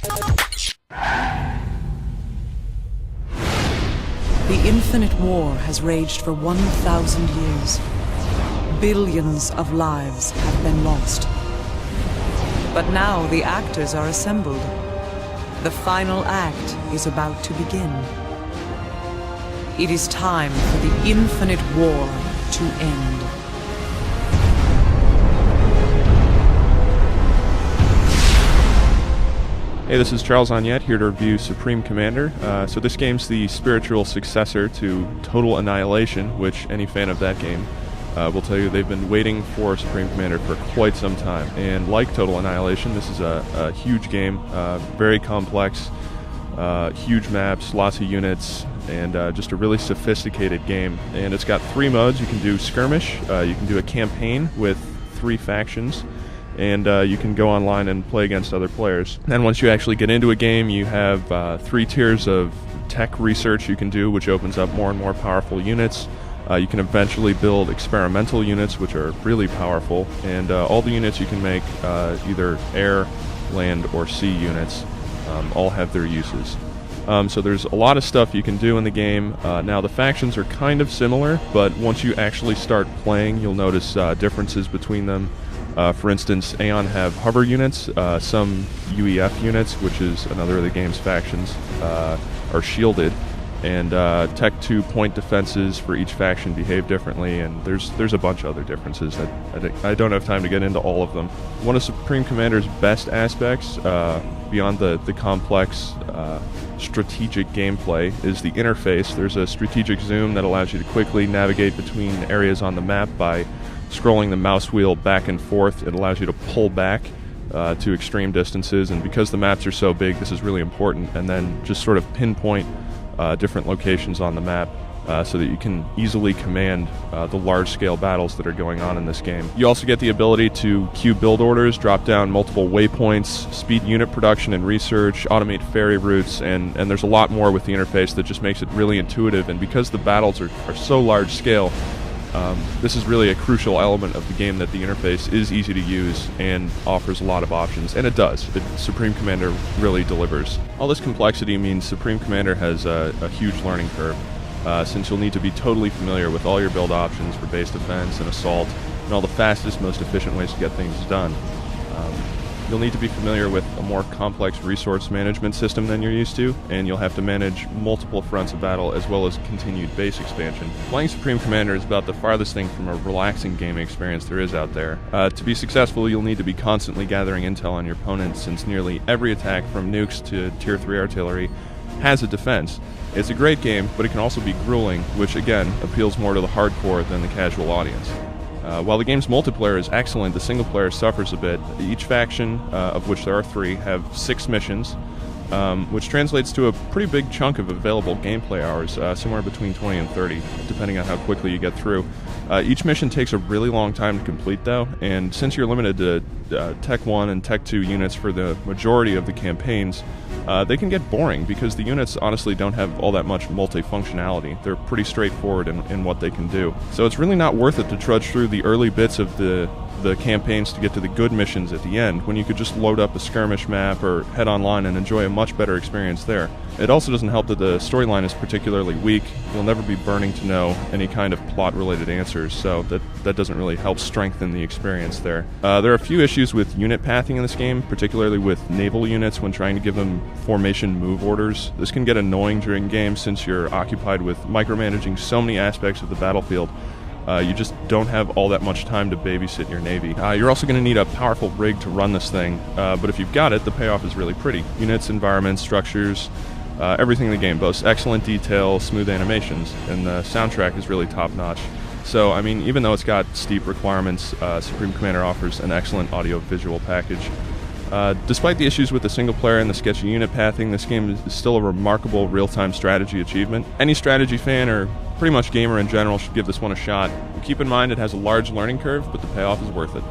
The Infinite War has raged for 1,000 years. Billions of lives have been lost. But now the actors are assembled. The final act is about to begin. It is time for the Infinite War to end. Hey, this is Charles Onyett here to review Supreme Commander. So this game's the spiritual successor to Total Annihilation, which any fan of that game will tell you they've been waiting for Supreme Commander for quite some time. And like Total Annihilation, this is a huge game, very complex, huge maps, lots of units, and just a really sophisticated game. And it's got 3 modes. You can do skirmish, you can do a campaign with 3 factions, and you can go online and play against other players. Then once you actually get into a game, you have 3 tiers of tech research you can do, which opens up more and more powerful units. You can eventually build experimental units, which are really powerful, and all the units you can make, either air, land, or sea units, all have their uses. So there's a lot of stuff you can do in the game. Now the factions are kind of similar, but once you actually start playing, you'll notice differences between them. For instance, Aeon have hover units, some UEF units, which is another of the game's factions, are shielded, and Tech 2 point defenses for each faction behave differently, and there's a bunch of other differences that I don't have time to get into all of them. One of Supreme Commander's best aspects, beyond the complex strategic gameplay, is the interface. There's a strategic zoom that allows you to quickly navigate between areas on the map by scrolling the mouse wheel back and forth. It allows you to pull back to extreme distances, and because the maps are so big, this is really important, and then just sort of pinpoint different locations on the map so that you can easily command the large-scale battles that are going on in this game. You also get the ability to queue build orders, drop down multiple waypoints, speed unit production and research, automate ferry routes, and there's a lot more with the interface that just makes it really intuitive, and because the battles are so large-scale, this is really a crucial element of the game, that the interface is easy to use and offers a lot of options, and it does. Supreme Commander really delivers. All this complexity means Supreme Commander has a huge learning curve, since you'll need to be totally familiar with all your build options for base defense and assault, and all the fastest, most efficient ways to get things done. You'll need to be familiar with a more complex resource management system than you're used to, and you'll have to manage multiple fronts of battle as well as continued base expansion. Playing Supreme Commander is about the farthest thing from a relaxing gaming experience there is out there. To be successful, you'll need to be constantly gathering intel on your opponents, since nearly every attack from nukes to Tier 3 artillery has a defense. It's a great game, but it can also be grueling, which again appeals more to the hardcore than the casual audience. While the game's multiplayer is excellent, the single player suffers a bit. Each faction, of which there are 3, have 6 missions, which translates to a pretty big chunk of available gameplay hours, somewhere between 20 and 30, depending on how quickly you get through. Each mission takes a really long time to complete, though, and since you're limited to Tech 1 and Tech 2 units for the majority of the campaigns, they can get boring because the units honestly don't have all that much multifunctionality. They're pretty straightforward in what they can do. So it's really not worth it to trudge through the early bits of the campaigns to get to the good missions at the end, when you could just load up a skirmish map or head online and enjoy a much better experience there. It also doesn't help that the storyline is particularly weak. You'll never be burning to know any kind of plot-related answers, so that doesn't really help strengthen the experience there. There are a few issues with unit pathing in this game, particularly with naval units when trying to give them formation move orders. This can get annoying during games since you're occupied with micromanaging so many aspects of the battlefield. You just don't have all that much time to babysit your navy. You're also going to need a powerful rig to run this thing, but if you've got it, the payoff is really pretty. Units, environments, structures, everything in the game boasts excellent detail, smooth animations, and the soundtrack is really top-notch. So, I mean, even though it's got steep requirements, Supreme Commander offers an excellent audio-visual package. Despite the issues with the single player and the sketchy unit pathing, this game is still a remarkable real-time strategy achievement. Any strategy fan, or pretty much gamer in general, should give this one a shot. Keep in mind it has a large learning curve, but the payoff is worth it.